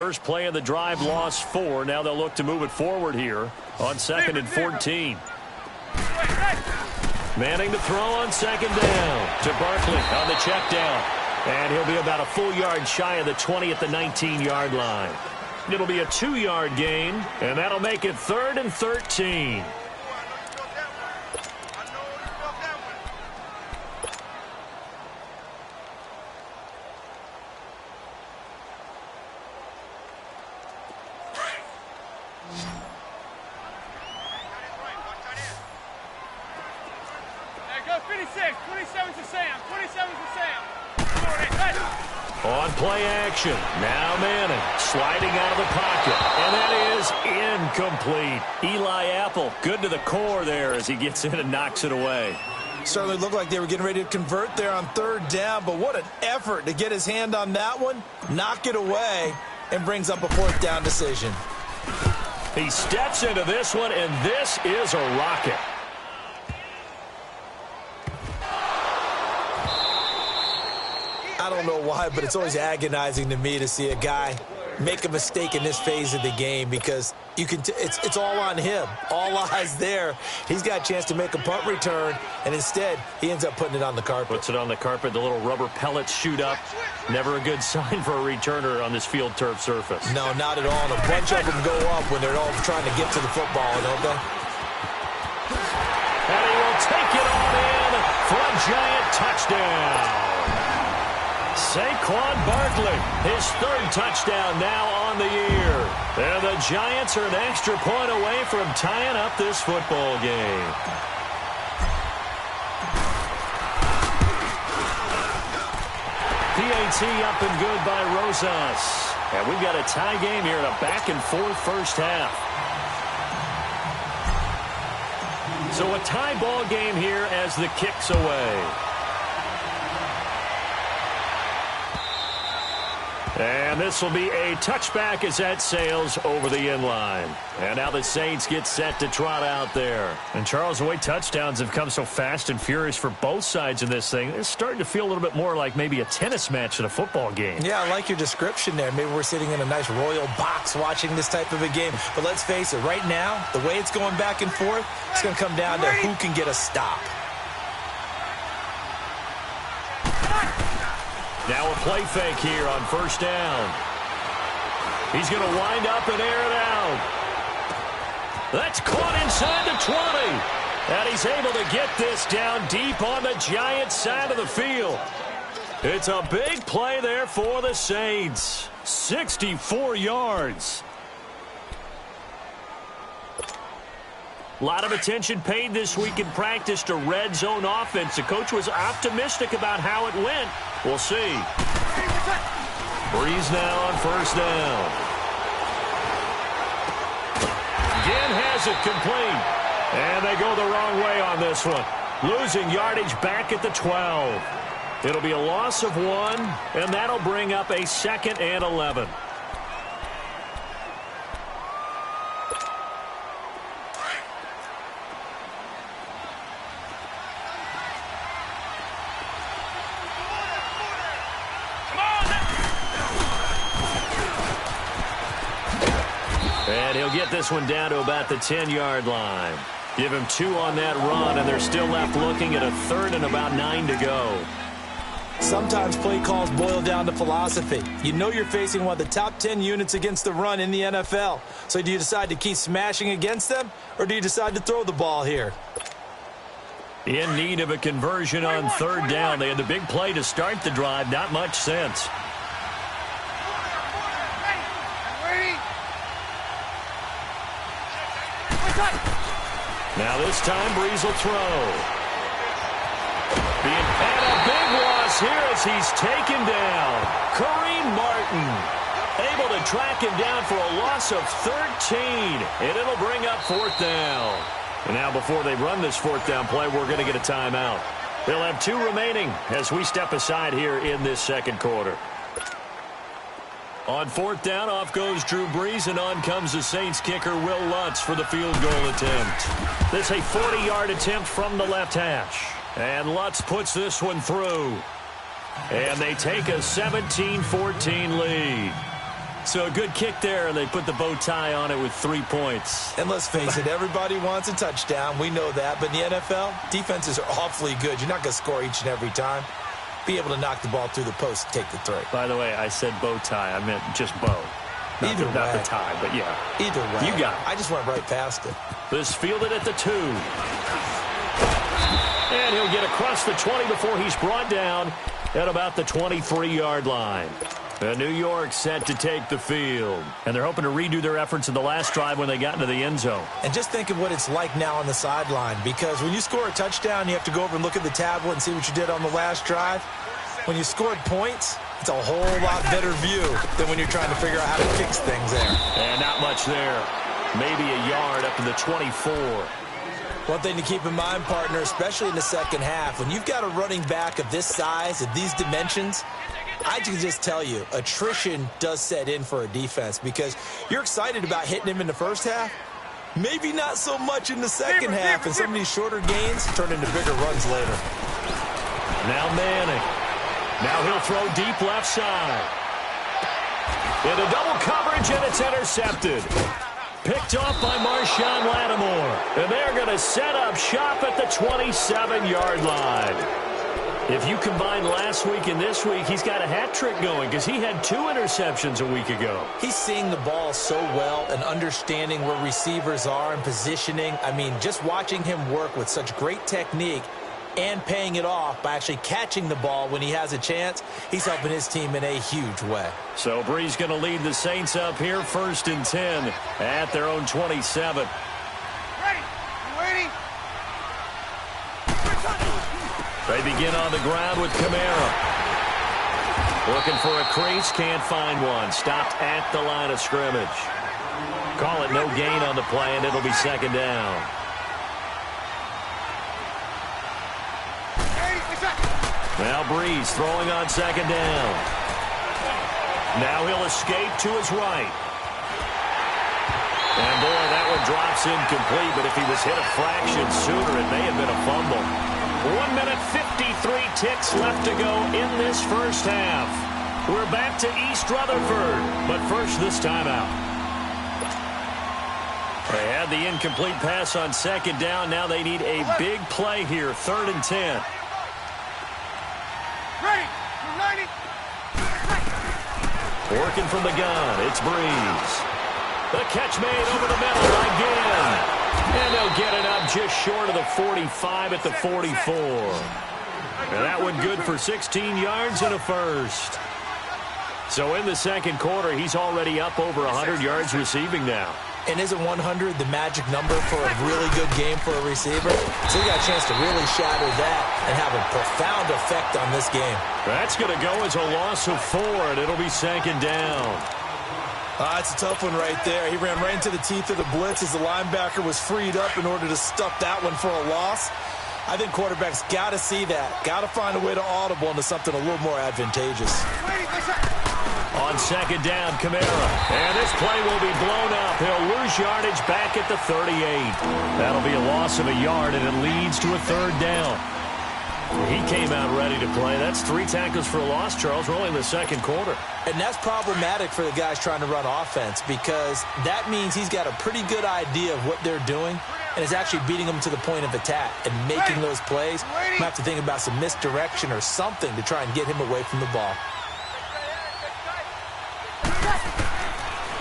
First play of the drive, lost 4. Now they'll look to move it forward here on 2nd and 14. Manning to throw on 2nd down to Barkley on the check down. And he'll be about a full yard shy of the 20 at the 19-yard line. It'll be a 2-yard gain, and that'll make it 3rd and 13. On play action, now Manning sliding out of the pocket, and that is incomplete. Eli Apple, good to the core there as he gets in and knocks it away. Certainly looked like they were getting ready to convert there on 3rd down, but what an effort to get his hand on that one, knock it away, and brings up a 4th down decision. He steps into this one, and this is a rocket. I don't know why, but it's always agonizing to me to see a guy make a mistake in this phase of the game because you can. It's all on him. All eyes there. He's got a chance to make a punt return, and instead he ends up putting it on the carpet. Puts it on the carpet. The little rubber pellets shoot up. Never a good sign for a returner on this field turf surface. No, not at all. And a bunch of them go up when they're all trying to get to the football, don't they? And he will take it on in for a giant touchdown. Saquon Barkley, his 3rd touchdown now on the year. And the Giants are an extra point away from tying up this football game. PAT up and good by Rosas. And we've got a tie game here in a back-and-forth first half. So a tie ball game here as the kick's away. And this will be a touchback as that sails over the end line. And now the Saints get set to trot out there. And Charles, the way touchdowns have come so fast and furious for both sides in this thing, it's starting to feel a little bit more like maybe a tennis match in a football game. Yeah, I like your description there. Maybe we're sitting in a nice royal box watching this type of a game. But let's face it, right now, the way it's going back and forth, it's going to come down to who can get a stop. Now a play fake here on 1st down. He's going to wind up and air it out. That's caught inside the 20. And he's able to get this down deep on the Giants side of the field. It's a big play there for the Saints. 64 yards. A lot of attention paid this week in practice to red zone offense. The coach was optimistic about how it went. We'll see. Breeze now on 1st down. Again has it complete. And they go the wrong way on this one. Losing yardage back at the 12. It'll be a loss of 1, and that'll bring up a 2nd and 11. And he'll get this one down to about the 10-yard line. Give him 2 on that run, and they're still left looking at a 3rd and about 9 to go. Sometimes play calls boil down to philosophy. You know you're facing one of the top 10 units against the run in the NFL. So do you decide to keep smashing against them, or do you decide to throw the ball here? In need of a conversion on 3rd down. They had the big play to start the drive. Not much sense. Now this time, Breeze will throw. And a big loss here as he's taken down. Kareem Martin able to track him down for a loss of 13. And it'll bring up 4th down. And now before they run this 4th down play, we're going to get a timeout. They'll have 2 remaining as we step aside here in this 2nd quarter. On 4th down, off goes Drew Brees, and on comes the Saints kicker, Will Lutz, for the field goal attempt. This is a 40-yard attempt from the left hash. And Lutz puts this one through. And they take a 17-14 lead. So a good kick there, and they put the bow tie on it with 3 points. And let's face it, everybody wants a touchdown. We know that. But in the NFL, defenses are awfully good. You're not going to score each and every time. Be able to knock the ball through the post and take the three. By the way, I said bow tie. I meant just bow. Not the tie, but yeah. Either way. You got it. I just went right past it. This fielded at the 2. And he'll get across the 20 before he's brought down at about the 23-yard line. New York set to take the field. And they're hoping to redo their efforts in the last drive when they got into the end zone. And just think of what it's like now on the sideline. Because when you score a touchdown, you have to go over and look at the tablet and see what you did on the last drive. When you scored points, it's a whole lot better view than when you're trying to figure out how to fix things there. And not much there. Maybe a yard up to the 24. One thing to keep in mind, partner, especially in the second half, when you've got a running back of this size, of these dimensions, I can just tell you, attrition does set in for a defense because you're excited about hitting him in the first half. Maybe not so much in the second half, and some of these shorter gains turn into bigger runs later. Now Manning. Now he'll throw deep left side. Into double coverage, and it's intercepted. Picked off by Marshawn Lattimore. And they're going to set up shop at the 27-yard line. If you combine last week and this week, he's got a hat trick going because he had 2 interceptions a week ago. He's seeing the ball so well and understanding where receivers are and positioning. I mean, just watching him work with such great technique and paying it off by actually catching the ball when he has a chance, he's helping his team in a huge way. So Brees going to lead the Saints up here, 1st and 10 at their own 27. Ready. Waiting. They begin on the ground with Kamara. Looking for a crease, can't find one. Stopped at the line of scrimmage. Call it no gain on the play, and it'll be 2nd down. Now Brees throwing on 2nd down. Now he'll escape to his right. And boy, that one drops incomplete, but if he was hit a fraction sooner, it may have been a fumble. 1 minute, 53 ticks left to go in this first half. We're back to East Rutherford, but first this timeout. They had the incomplete pass on 2nd down. Now they need a big play here, 3rd and 10. Ready. 90. Working from the gun, it's Brees. The catch made over the middle again. And they'll get it up just short of the 45 at the 44. And that one good for 16 yards and a first. So in the second quarter, he's already up over 100 yards receiving now. And isn't 100 the magic number for a really good game for a receiver? So he got a chance to really shatter that and have a profound effect on this game. That's going to go as a loss of 4, and it'll be 2nd down. That's a tough one right there. He ran right into the teeth of the blitz as the linebacker was freed up in order to stuff that one for a loss. I think quarterbacks got to see that. Got to find a way to audible into something a little more advantageous. On 2nd down, Kamara. And this play will be blown up. He'll lose yardage back at the 38. That'll be a loss of a yard, and it leads to a 3rd down. He came out ready to play. That's 3 tackles for a loss, Charles. We're only in the second quarter. And that's problematic for the guys trying to run offense because that means he's got a pretty good idea of what they're doing and is actually beating them to the point of attack and making those plays. You have to think about some misdirection or something to try and get him away from the ball.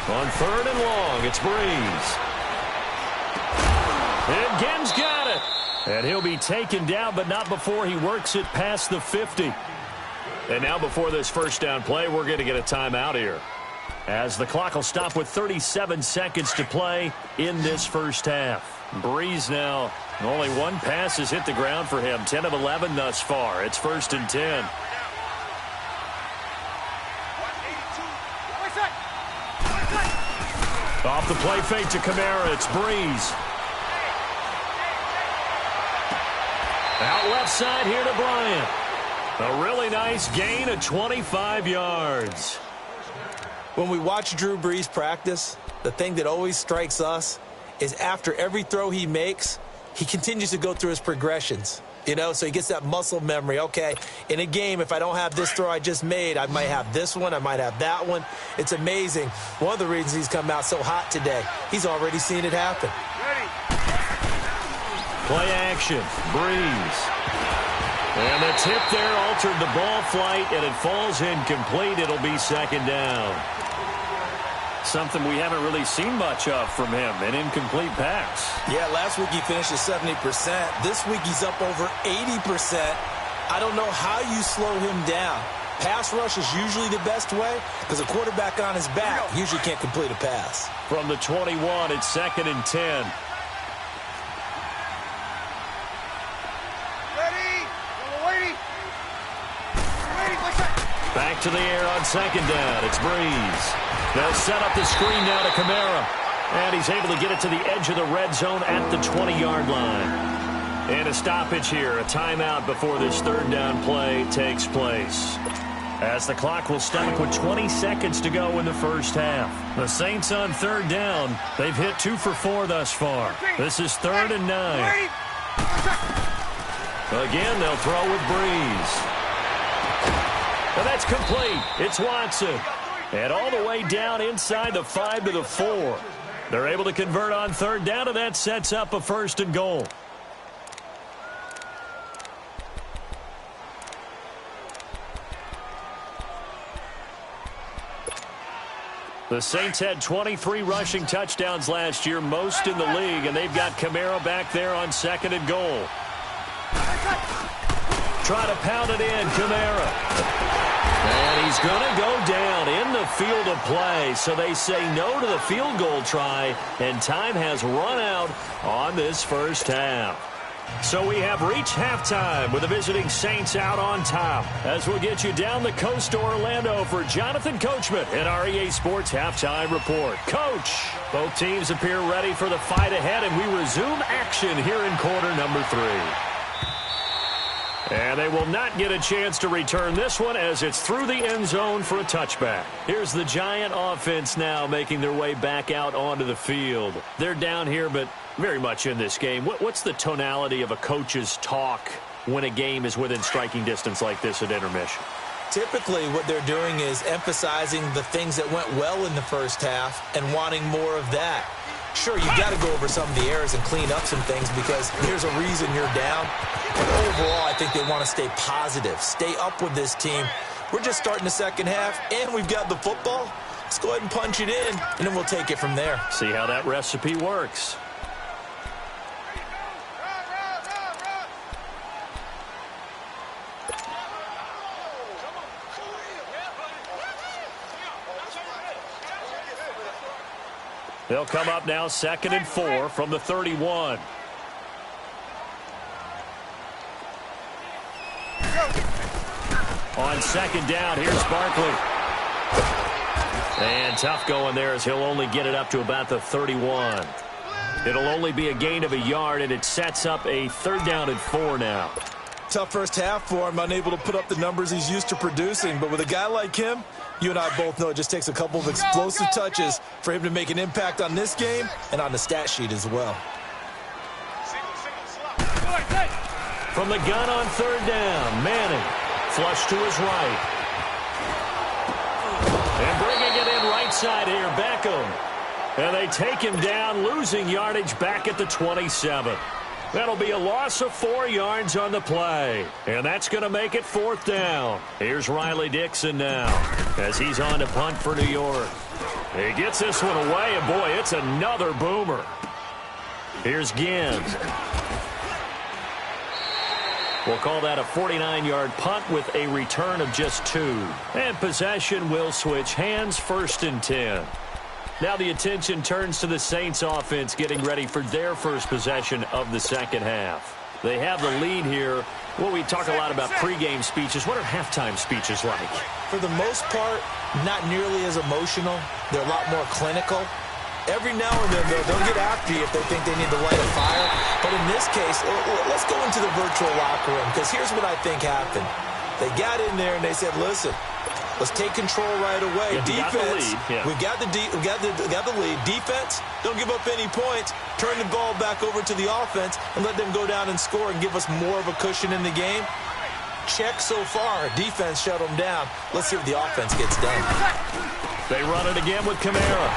On 3rd and long, it's Brees. And Gibbs got it. And he'll be taken down, but not before he works it past the 50. And now before this first down play, we're going to get a timeout here, as the clock will stop with 37 seconds to play in this first half. Brees now, only 1 pass has hit the ground for him. 10 of 11 thus far. It's 1st and 10. Off the play fake to Kamara, it's Brees. Out left side here to Bryant. A really nice gain of 25 yards. When we watch Drew Brees practice, the thing that always strikes us is after every throw he makes, he continues to go through his progressions. You know, so he gets that muscle memory. Okay, in a game, if I don't have this throw I just made, I might have this one, I might have that one. It's amazing. One of the reasons he's come out so hot today, he's already seen it happen. Ready. Play action. Breeze. And the tip there altered the ball flight, and it falls incomplete. It'll be second down. Something we haven't really seen much of from him, an incomplete pass. Yeah, last week he finished at 70%. This week he's up over 80%. I don't know how you slow him down. Pass rush is usually the best way because a quarterback on his back usually can't complete a pass. From the 21, it's 2nd and 10. Back to the air on 2nd down. It's Breeze. They'll set up the screen now to Kamara. And he's able to get it to the edge of the red zone at the 20-yard line. And a stoppage here, a timeout before this 3rd down play takes place. As the clock will stop with 20 seconds to go in the first half. The Saints on 3rd down. They've hit 2 for 4 thus far. This is 3rd and 9. Again, they'll throw with Breeze. And that's complete. It's Watson. And all the way down inside the 5 to the 4. They're able to convert on 3rd down, and that sets up a 1st and goal. The Saints had 23 rushing touchdowns last year, most in the league, and they've got Kamara back there on 2nd and goal. Try to pound it in, Kamara. And he's going to go down in the field of play, so they say no to the field goal try, and time has run out on this first half. So we have reached halftime with the visiting Saints out on top, as we'll get you down the coast to Orlando for Jonathan Coachman in our EA Sports Halftime Report. Coach, both teams appear ready for the fight ahead, and we resume action here in quarter number 3. And they will not get a chance to return this one as it's through the end zone for a touchback. Here's the Giant offense now making their way back out onto the field. They're down here, but very much in this game. What's the tonality of a coach's talk when a game is within striking distance like this at intermission? Typically, what they're doing is emphasizing the things that went well in the first half and wanting more of that. Sure, you've got to go over some of the errors and clean up some things because there's a reason you're down. But overall, I think they want to stay positive, stay up with this team. We're just starting the second half, and we've got the football. Let's go ahead and punch it in, and then we'll take it from there. See how that recipe works. They'll come up now 2nd and 4 from the 31. On 2nd down, here's Barkley. And tough going there as he'll only get it up to about the 31. It'll only be a gain of a yard, and it sets up a 3rd down and 4 now. Tough first half for him, unable to put up the numbers he's used to producing. But with a guy like him, you and I both know it just takes a couple of explosive touches for him to make an impact on this game and on the stat sheet as well. From the gun on 3rd down, Manning. Flush to his right. And bringing it in right side here, Beckham. And they take him down, losing yardage back at the 27. That'll be a loss of 4 yards on the play. And that's going to make it 4th down. Here's Riley Dixon now as he's on to punt for New York. He gets this one away, and boy, it's another boomer. Here's Ginn. We'll call that a 49-yard punt with a return of just 2. And possession will switch hands, 1st and 10. Now the attention turns to the Saints offense getting ready for their first possession of the second half. They have the lead here. Well, we talk a lot about pregame speeches. What are halftime speeches like? For the most part, not nearly as emotional. They're a lot more clinical. Every now and then, though, they'll get after you if they think they need to light a fire. But in this case, let's go into the virtual locker room because here's what I think happened. They got in there and they said, listen, Let's take control right away. Yeah, Defense, we got the lead. Defense, don't give up any points. Turn the ball back over to the offense and let them go down and score and give us more of a cushion in the game. Check so far. Defense shut them down. Let's see what the offense gets done. They run it again with Kamara.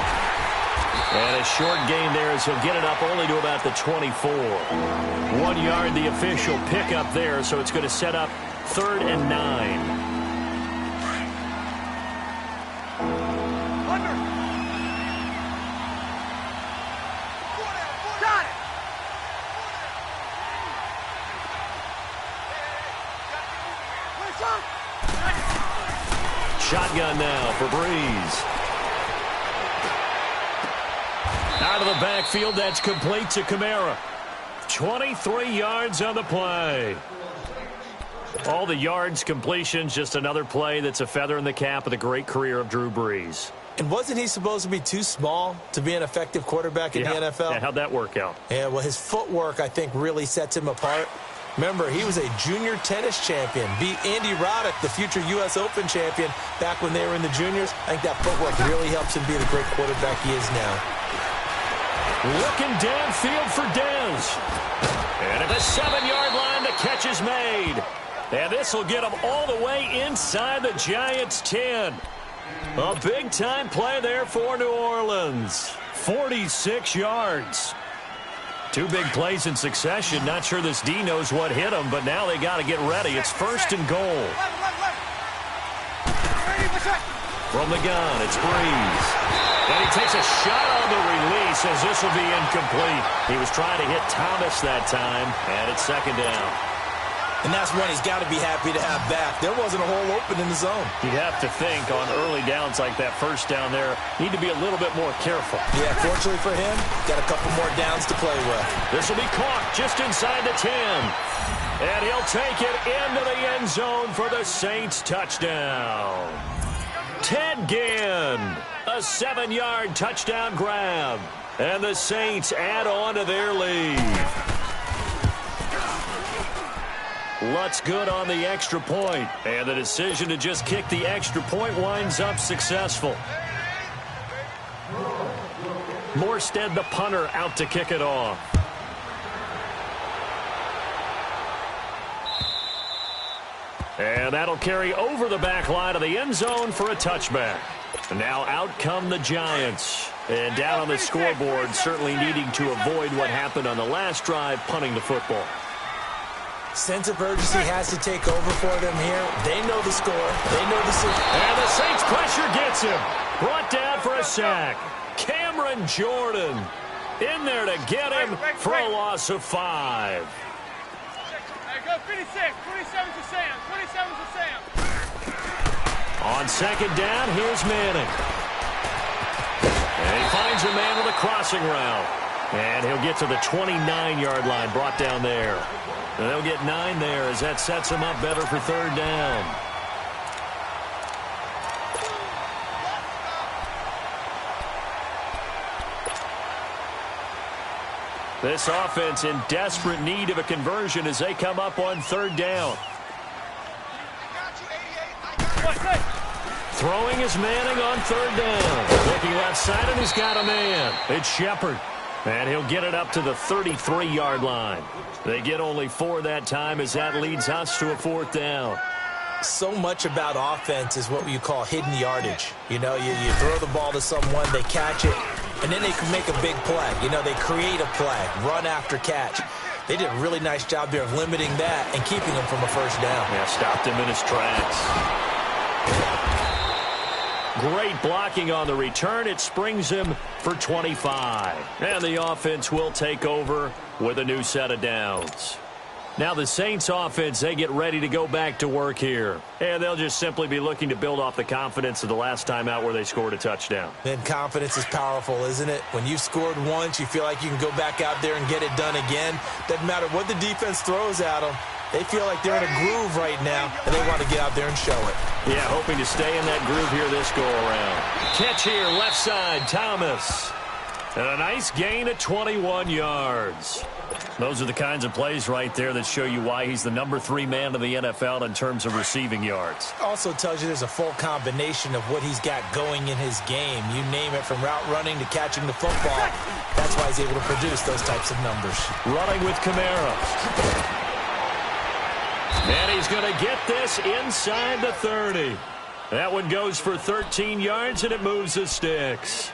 And a short gain there as he'll get it up only to about the 24. 1 yard, the official pickup there, so it's going to set up 3rd and 9. Shotgun now for Breeze. Out of the backfield, that's complete to Kamara. 23 yards on the play. All the yards, completions, just another play that's a feather in the cap of the great career of Drew Brees. And wasn't he supposed to be too small to be an effective quarterback in the NFL? Yeah, how'd that work out? Yeah, well, his footwork, I think, really sets him apart. Remember, he was a junior tennis champion, beat Andy Roddick, the future U.S. Open champion, back when they were in the juniors. I think that footwork really helps him be the great quarterback he is now. Looking downfield for Dez. And at the 7-yard line, the catch is made. And this will get him all the way inside the Giants' 10. A big-time play there for New Orleans. 46 yards. 2 big plays in succession. Not sure this D knows what hit him, but now they got to get ready. It's 1st and goal. From the gun, it's Breeze. And he takes a shot on the release as this will be incomplete. He was trying to hit Thomas that time, and it's 2nd down. And that's one he's got to be happy to have back. There wasn't a hole open in the zone. You'd have to think on early downs like that 1st down there, need to be a little bit more careful. Yeah, fortunately for him, got a couple more downs to play with. This will be caught just inside the 10. And he'll take it into the end zone for the Saints touchdown. Ted Ginn, a 7-yard touchdown grab. And the Saints add on to their lead. Lutz good on the extra point, and the decision to just kick the extra point winds up successful. Morstead, the punter, out to kick it off. And that'll carry over the back line of the end zone for a touchback. And now out come the Giants. And down on the scoreboard, certainly needing to avoid what happened on the last drive, punting the football. Sense of urgency has to take over for them here. They know the score. They know the situation. And the Saints pressure gets him. Brought down for a sack. Cameron Jordan in there to get him for a loss of 5. Go 26. 27 to Sam. 27 to Sam. On 2nd down, here's Manning. And he finds a man with a crossing route. And he'll get to the 29-yard line, brought down there. And they'll get 9 there as that sets him up better for 3rd down. This offense in desperate need of a conversion as they come up on 3rd down. Throwing is Manning on 3rd down. Looking left side, and he's got a man. It's Shepard. And he'll get it up to the 33-yard line. They get only 4 that time as that leads us to a 4th down. So much about offense is what you call hidden yardage. You know, you throw the ball to someone, they catch it, and then they can make a big play. You know, they create a play, run after catch. They did a really nice job there of limiting that and keeping him from a 1st down. Yeah, stopped him in his tracks. Great blocking on the return. It springs him for 25. And the offense will take over with a new set of downs. Now the Saints offense, they get ready to go back to work here. And they'll just simply be looking to build off the confidence of the last time out where they scored a touchdown. And confidence is powerful, isn't it? When you've scored once, you feel like you can go back out there and get it done again. Doesn't matter what the defense throws at them. They feel like they're in a groove right now, and they want to get out there and show it. Yeah, hoping to stay in that groove here this go-around. Catch here, left side, Thomas. And a nice gain of 21 yards. Those are the kinds of plays right there that show you why he's the number 3 man in the NFL in terms of receiving yards. Also tells you there's a full combination of what he's got going in his game. You name it, from route running to catching the football. That's why he's able to produce those types of numbers. Running with Kamara. And he's going to get this inside the 30. That one goes for 13 yards, and it moves the sticks.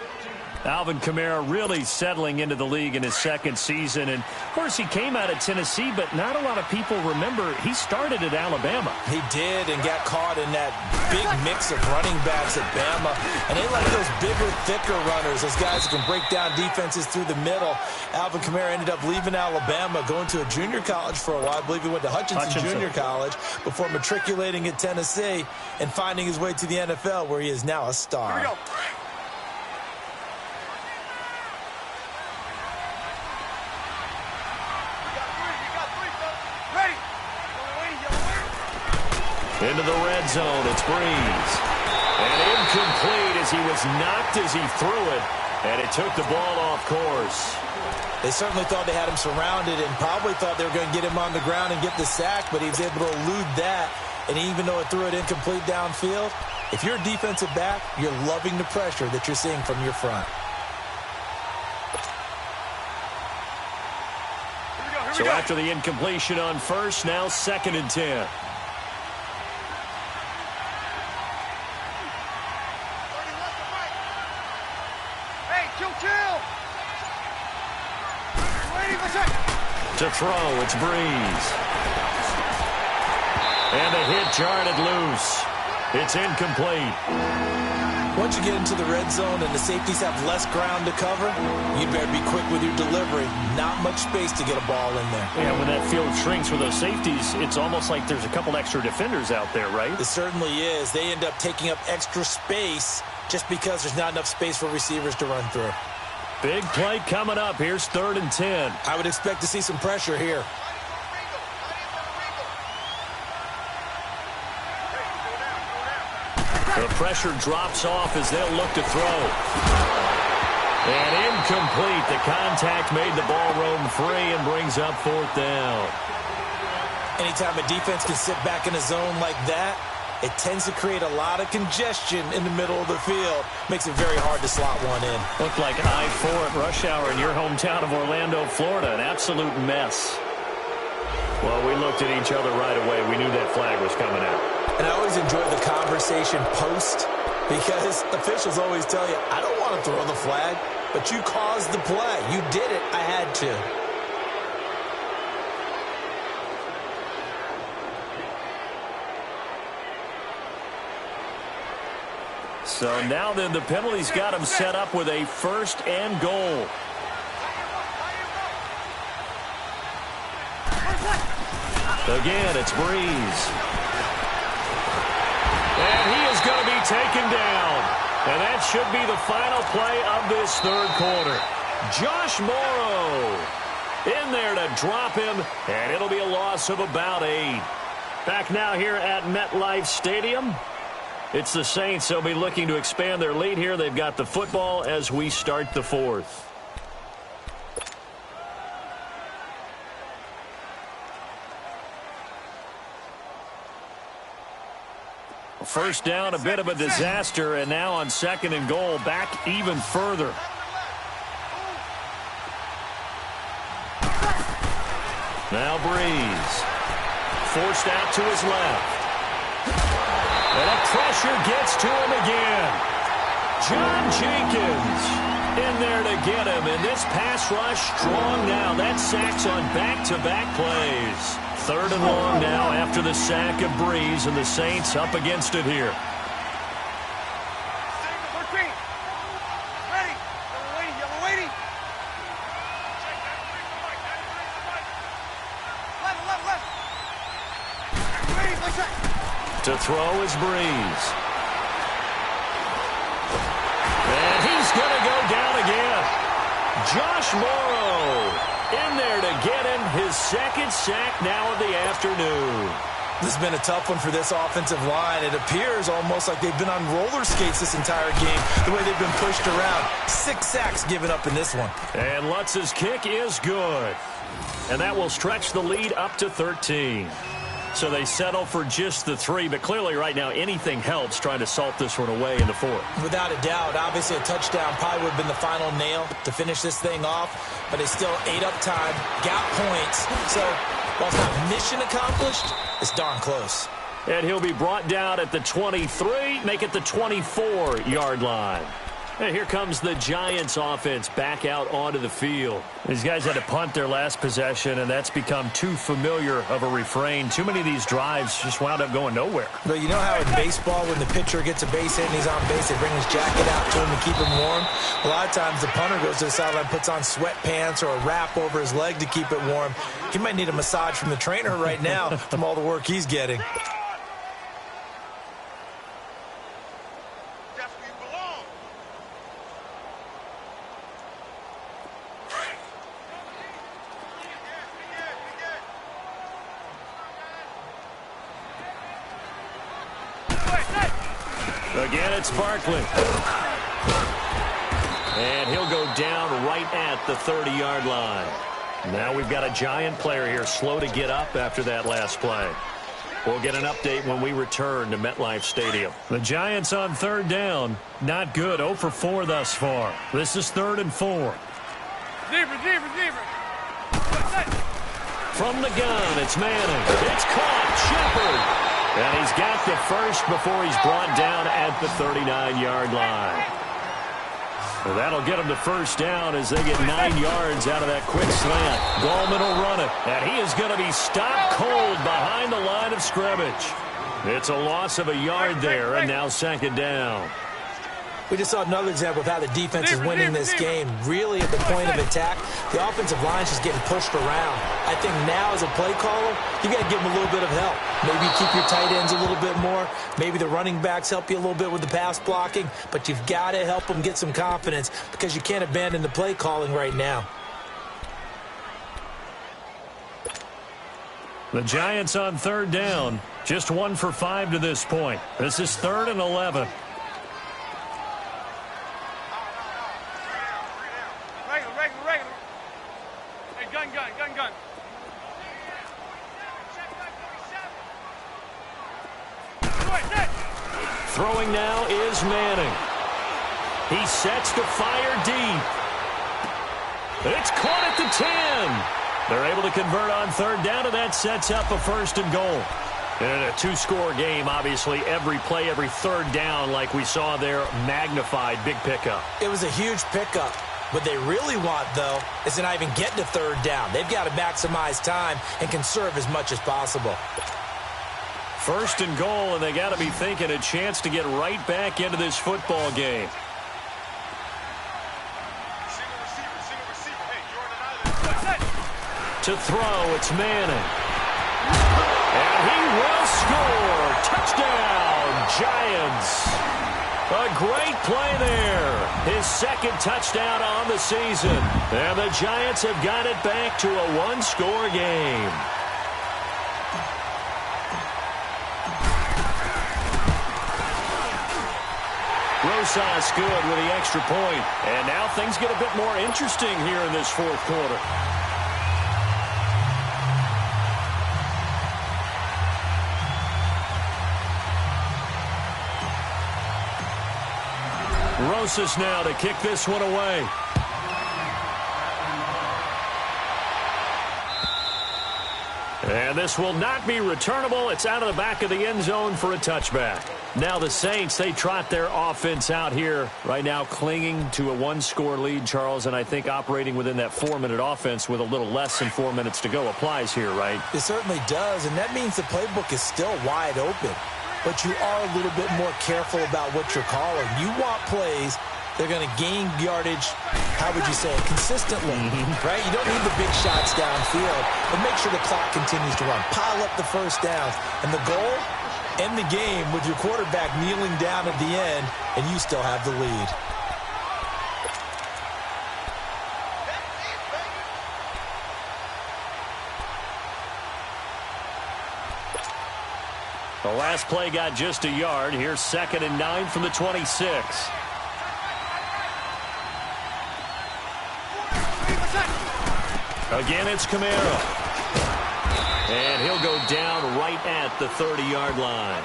Alvin Kamara really settling into the league in his second season. And, of course, he came out of Tennessee, but not a lot of people remember he started at Alabama. He did, and got caught in that big mix of running backs at Bama. And they like those bigger, thicker runners, those guys who can break down defenses through the middle. Alvin Kamara ended up leaving Alabama, going to a junior college for a while. I believe he went to Hutchinson Junior College before matriculating at Tennessee and finding his way to the NFL, where he is now a star. Here we go. Into the red zone, it's Breeze. And incomplete as he was knocked as he threw it, and it took the ball off course. They certainly thought they had him surrounded and probably thought they were going to get him on the ground and get the sack, but he was able to elude that. And even though it threw it incomplete downfield, if you're a defensive back, you're loving the pressure that you're seeing from your front. So after the incompletion on first, now 2nd and 10. To throw, it's Breeze. And a hit jarred loose. It's incomplete. Once you get into the red zone and the safeties have less ground to cover, you better be quick with your delivery. Not much space to get a ball in there. Yeah, when that field shrinks with those safeties, it's almost like there's a couple extra defenders out there, right? It certainly is. They end up taking up extra space just because there's not enough space for receivers to run through. Big play coming up. Here's 3rd and 10. I would expect to see some pressure here. The pressure drops off as they'll look to throw. And incomplete. The contact made the ball roam free and brings up 4th down. Anytime a defense can sit back in a zone like that, it tends to create a lot of congestion in the middle of the field. Makes it very hard to slot one in. Looked like I-4 at rush hour in your hometown of Orlando, Florida. An absolute mess. Well, we looked at each other right away. We knew that flag was coming out. And I always enjoy the conversation post, because officials always tell you, I don't want to throw the flag, but you caused the play. You did it. I had to. So now then the penalty's got him set up with a 1st and goal. Again, it's Breeze. And he is going to be taken down. And that should be the final play of this 3rd quarter. Josh Morrow in there to drop him, and it'll be a loss of about 8. Back now here at MetLife Stadium. It's the Saints. They'll be looking to expand their lead here. They've got the football as we start the 4th. First down, a bit of a disaster, and now on 2nd and goal, back even further. Now Breeze. Forced out to his left. And a pressure gets to him again. John Jenkins in there to get him. And this pass rush strong now. That sack's on back-to-back plays. 3rd and long now after the sack of Breeze, and the Saints up against it here. Ready. Yellow waiting. Left. To throw is Breeze. And he's going to go down again. Josh Morrow in there to get him his 2nd sack now of the afternoon. This has been a tough one for this offensive line. It appears almost like they've been on roller skates this entire game, the way they've been pushed around. 6 sacks given up in this one. And Lutz's kick is good. And that will stretch the lead up to 13. So they settle for just the 3, but clearly right now anything helps trying to salt this one away in the 4th. Without a doubt, obviously a touchdown probably would have been the final nail to finish this thing off, but they still ate up time, got points. So while it's not mission accomplished, it's darn close. And he'll be brought down at the 23, make it the 24-yard line. And here comes the Giants offense back out onto the field. These guys had to punt their last possession, and that's become too familiar of a refrain. Too many of these drives just wound up going nowhere. But you know how in baseball, when the pitcher gets a base hit and he's on base, they bring his jacket out to him to keep him warm? A lot of times the punter goes to the sideline, puts on sweatpants or a wrap over his leg to keep it warm. He might need a massage from the trainer right now from all the work he's getting. Again, it's Barkley. And he'll go down right at the 30-yard line. Now we've got a Giant player here slow to get up after that last play. We'll get an update when we return to MetLife Stadium. The Giants on 3rd down. Not good. 0 for 4 thus far. This is 3rd and 4. Receiver. From the gun, it's Manning. It's caught. Shepard. And he's got the first before he's brought down at the 39-yard line. So that'll get him the first down as they get 9 yards out of that quick slant. Gallman will run it. And he is going to be stopped cold behind the line of scrimmage. It's a loss of a yard there, and now 2nd down. We just saw another example of how the defense is winning this game. Really at the point of attack, the offensive line is just getting pushed around. I think now as a play caller, you got to give them a little bit of help. Maybe keep your tight ends a little bit more. Maybe the running backs help you a little bit with the pass blocking. But you've got to help them get some confidence because you can't abandon the play calling right now. The Giants on 3rd down. Just 1 for 5 to this point. This is 3rd and 11. Regular. Hey, gun. Throwing now is Manning. He sets to fire deep. It's caught at the 10. They're able to convert on 3rd down, and that sets up a 1st and goal. And in a 2-score game, obviously, every play, every 3rd down, like we saw there, magnified, big pickup. It was a huge pickup. What they really want, though, is to not even get to 3rd down. They've got to maximize time and conserve as much as possible. 1st and goal, and they got to be thinking a chance to get right back into this football game. To throw, it's Manning. And he will score. Touchdown, Giants. A great play there. His 2nd touchdown on the season. And the Giants have got it back to a 1-score game. Rosas good with the extra point. And now things get a bit more interesting here in this 4th quarter. Rosas now to kick this one away. And this will not be returnable. It's out of the back of the end zone for a touchback. Now the Saints, they trot their offense out here right now, clinging to a 1-score lead, Charles, and I think operating within that 4-minute offense with a little less than 4 minutes to go applies here, right? It certainly does, and that means the playbook is still wide open. But you are a little bit more careful about what you're calling. You want plays that are going to gain yardage, how would you say it, consistently, right? You don't need the big shots downfield, but make sure the clock continues to run. Pile up the 1st downs. And the goal, end the game with your quarterback kneeling down at the end, and you still have the lead. The last play got just a yard. Here's 2nd and 9 from the 26. Again, it's Camara. And he'll go down right at the 30-yard line.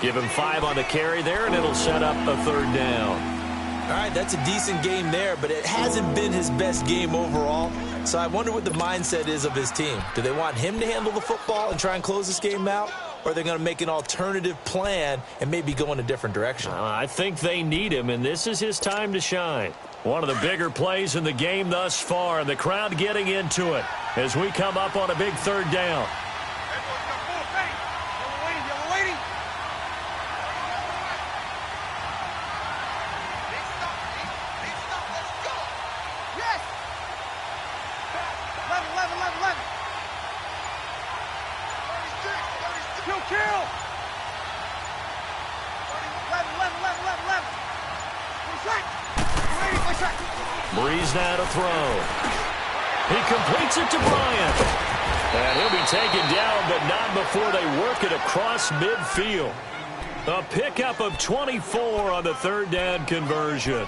Give him 5 on the carry there, and it'll set up a 3rd down. All right, that's a decent game there, but it hasn't been his best game overall. So I wonder what the mindset is of his team. Do they want him to handle the football and try and close this game out? Or are they going to make an alternative plan and maybe go in a different direction? I think they need him, and this is his time to shine. One of the bigger plays in the game thus far, and the crowd getting into it as we come up on a big 3rd down. Breeze now to throw. He completes it to Bryant. And he'll be taken down, but not before they work it across midfield. A pickup of 24 on the 3rd down conversion.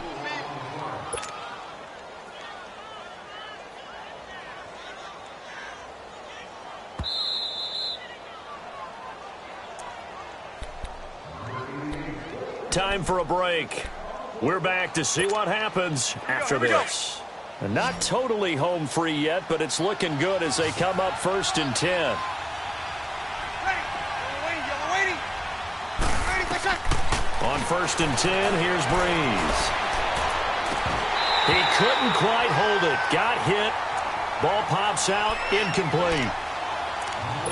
Time for a break. We're back to see what happens after this. Not totally home free yet, but it's looking good as they come up 1st and 10. On 1st and 10, here's Breeze. He couldn't quite hold it. Got hit. Ball pops out. Incomplete.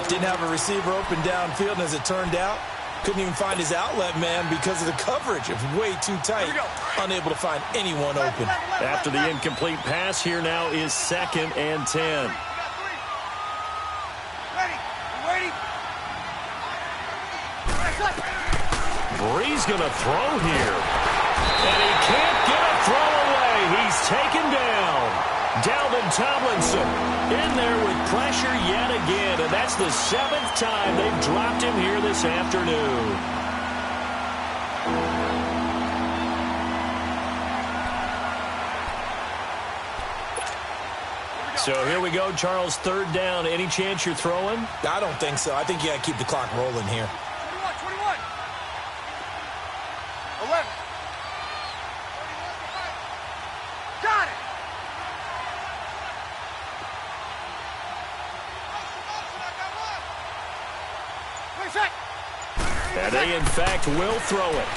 Didn't have a receiver open downfield, and as it turned out, couldn't even find his outlet man because of the coverage. It was way too tight. Unable to find anyone open. After the incomplete pass, here now is 2nd and 10. Breeze going to throw here. And he can't get a throw away. He's taken down. Dalvin Tomlinson in there with pressure yet again. And that's the 7th time they've dropped him here this afternoon. So here we go, Charles, 3rd down. Any chance you're throwing? I don't think so. I think you got to keep the clock rolling here. 21. 11. Got it. And they, in fact, will throw it.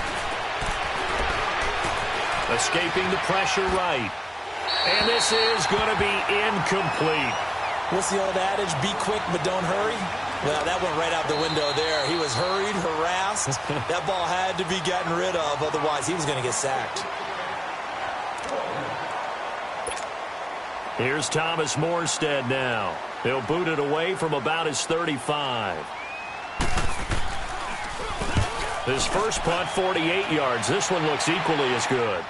Escaping the pressure right. And this is going to be incomplete. What's the old adage? Be quick, but don't hurry. Well, that went right out the window there. He was hurried, harassed. That ball had to be gotten rid of. Otherwise, he was going to get sacked. Here's Thomas Morstead now. He'll boot it away from about his 35. His first punt, 48 yards. This one looks equally as good.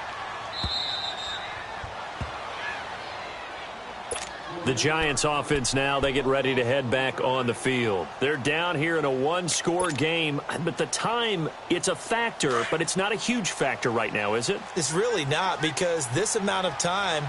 The Giants offense now, they get ready to head back on the field. They're down here in a one-score game, but the time, it's a factor, but it's not a huge factor right now, is it? It's really not, because this amount of time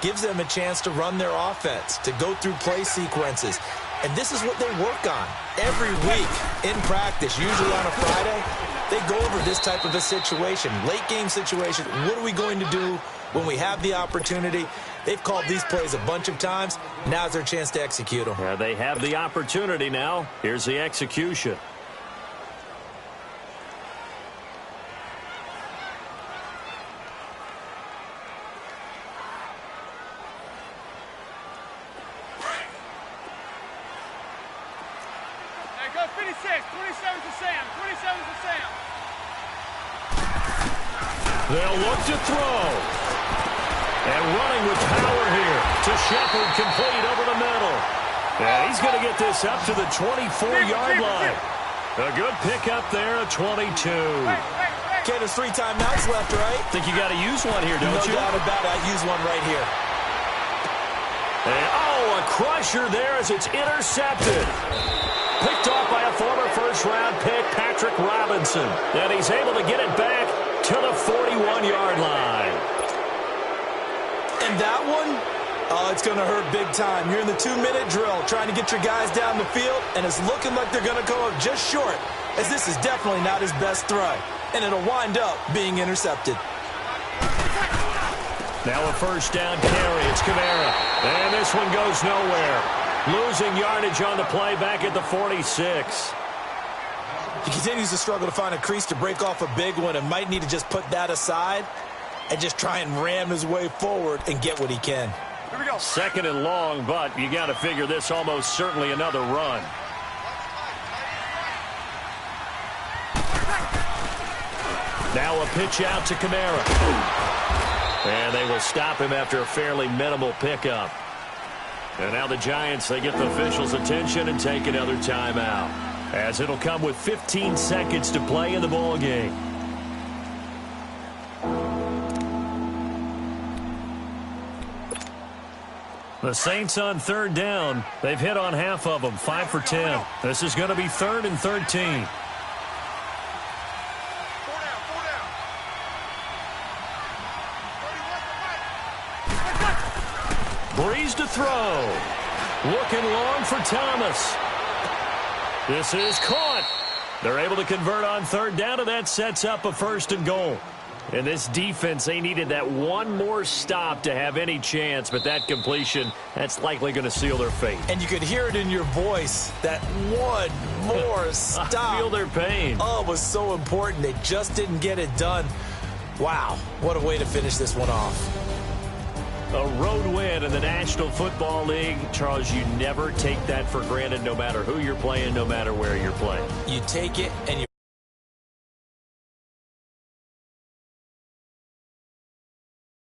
gives them a chance to run their offense, to go through play sequences. And this is what they work on every week in practice, usually on a Friday. They go over this type of a situation, late game situation. What are we going to do when we have the opportunity? They've called these plays a bunch of times. Now's their chance to execute them. Yeah, they have the opportunity now. Here's the execution. There goes 56. 27 to Sam. 27 to Sam. They'll look to throw. And running with power here to Shepard, complete over the middle. And he's going to get this up to the 24-yard line. A good pickup there at 22. Okay, there's 3 timeouts left, right? Think you got to use one here, don't you? No doubt about it. I use one right here. And, a crusher there as it's intercepted. Picked off by a former first first-round pick, Patrick Robinson. And he's able to get it back to the 41-yard line. And that one, oh, it's going to hurt big time. You're in the 2-minute drill trying to get your guys down the field, and it's looking like they're going to go up just short, as this is definitely not his best throw. And it'll wind up being intercepted. Now a first down carry. It's Kamara. And this one goes nowhere. Losing yardage on the play back at the 46. He continues to struggle to find a crease to break off a big one and might need to just put that aside and just try and ram his way forward and get what he can. Here we go. Second and long, but you got to figure this almost certainly another run. Now a pitch out to Kamara. And they will stop him after a fairly minimal pickup. And now the Giants, they get the officials' attention and take another timeout, as it'll come with 15 seconds to play in the ball game. The Saints on third down. They've hit on half of them, 5 for 10. This is going to be 3rd and 13. Breeze to throw. Looking long for Thomas. This is caught. They're able to convert on third down, and that sets up a 1st and goal. And this defense, they needed that one more stop to have any chance, but that completion, that's likely going to seal their fate. And you could hear it in your voice, that one more stop. I feel their pain. Oh, it was so important. They just didn't get it done. Wow, what a way to finish this one off. A road win in the National Football League. Charles, you never take that for granted, no matter who you're playing, no matter where you're playing. You take it and you